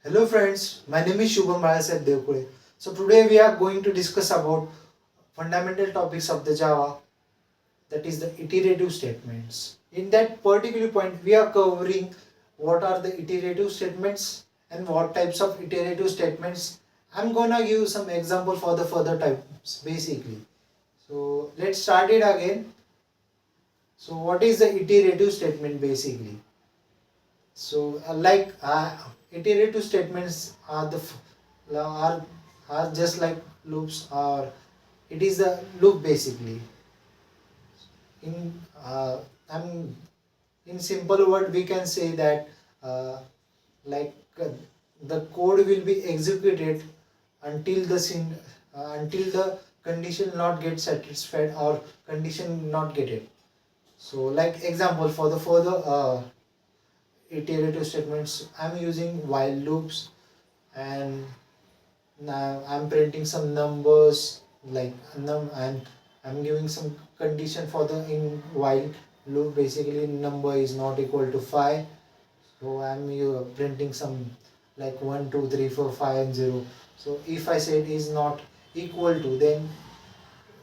Hello friends, my name is Shubham Bhalasat Devkule. So today we are going to discuss about fundamental topics of the Java, that is the iterative statements. In that particular point we are covering what are the iterative statements and what types of iterative statements. I'm gonna give some example for the further types basically. So let's start it again. So what is the iterative statement basically? So iterative statements are are are just like loops, or it is a loop basically. In I'm in simple word we can say that uh, like uh, the code will be executed until until the condition not get satisfied or condition not get it. So like example for the further iterative statements, I'm using while loops, and now I'm printing some numbers like and I'm giving some condition for the in while loop. Basically number is not equal to 5, so I'm printing some like 1 2 3 4 5 and 0. So if I say it is not equal to, then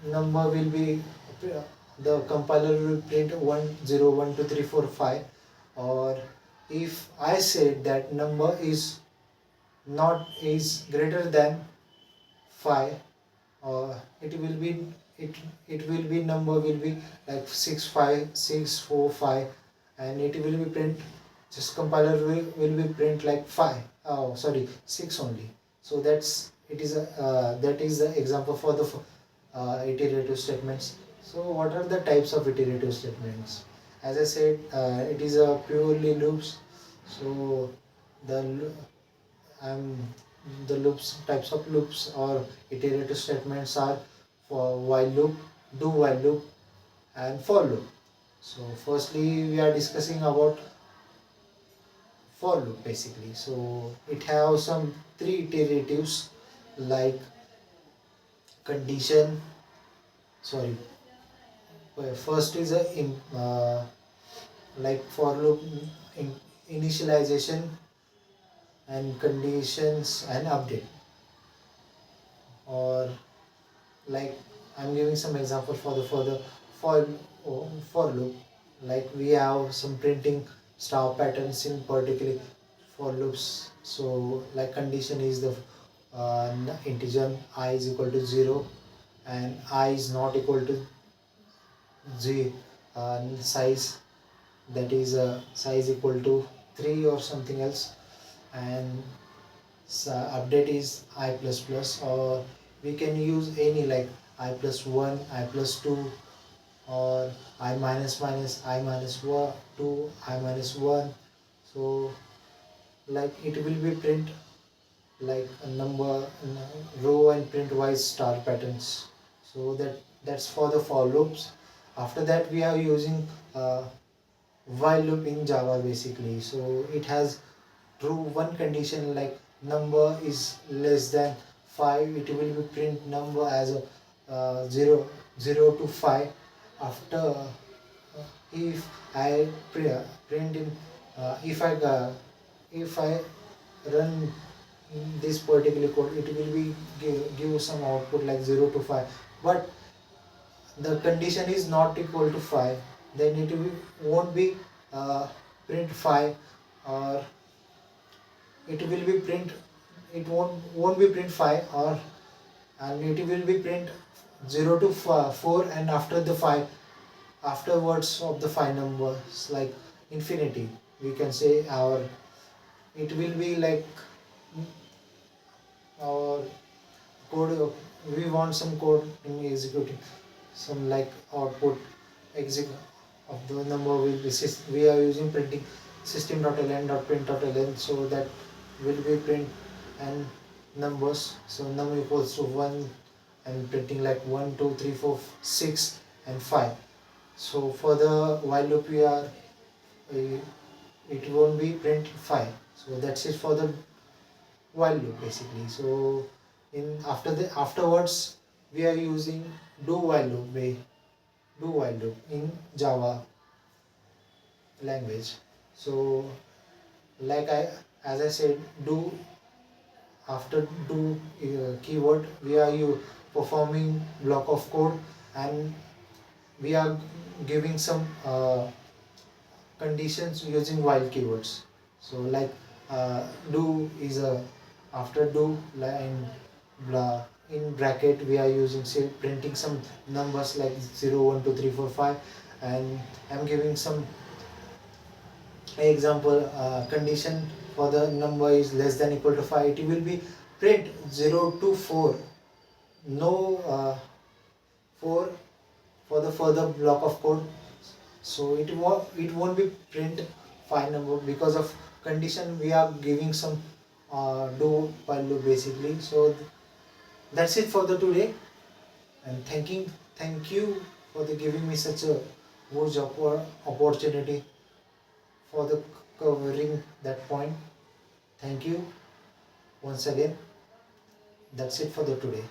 number will be the compiler will print 1 0 1 2 3 4 5. Or if I said that number is not is greater than 5, or it it will be number will be like 6 5 6 4 5, and it will be print, just compiler will be print like 5, oh sorry 6 only. So that's it is a that is the example for the iterative statements. So what are the types of iterative statements? As I said, it is a purely loops. So the um, the loops types of loops or iterative statements are for while loop, do while loop, and for loop. So firstly we are discussing about for loop basically. So it has some three iteratives like condition, sorry, first is a like for loop in, initialization and conditions and update. Or like I'm giving some example for the further for for loop. Like we have some printing star patterns in particular for loops. So like condition is the integer I is equal to 0, and I is not equal to z size, that is size equal to 3 or something else. And update is I plus plus, or we can use any like I plus 1 I plus 2, or I minus minus I minus 1 2 I minus 1. So like it will be print like a number row and print wise star patterns. So that's for the for loops. After that we are using while loop in Java basically. So it has true one condition like number is less than 5, it will be print number as a 0 0 to 5. After if I print in if I run this particular code, it will be give some output like 0 to 5, but the condition is not equal to 5, then it won't be print 5, or it will be print, it won't be print 5, or and it will be print 0 to 4, and after the 5, afterwards of the 5 numbers like infinity we can say. Our it will be like our code, we want some code in executing some like output execute of the number will be we are using printing system.ln.print.ln, so that will be print and numbers. So num equals to 1, and printing like 1 2 3 4 6 and 5. So for the while loop we are it won't be print 5. So that's it for the while loop basically. So in afterwards we are using do while loop in Java language. So like I as I said, do after do keyword we are you performing block of code, and we are giving some conditions using while keywords. So like do is a after do line blah in bracket we are using, say, printing some numbers like 0 1 2 3 4 5, and I'm giving some example condition for the number is less than equal to 5. It will be print 0 to 4, no 4 for the further block of code. So it won't be print 5 number because of condition we are giving some do while loop basically. So that's it for the today, and thank you for the giving me such a huge opportunity for the covering that point. Thank you once again. That's it for the today.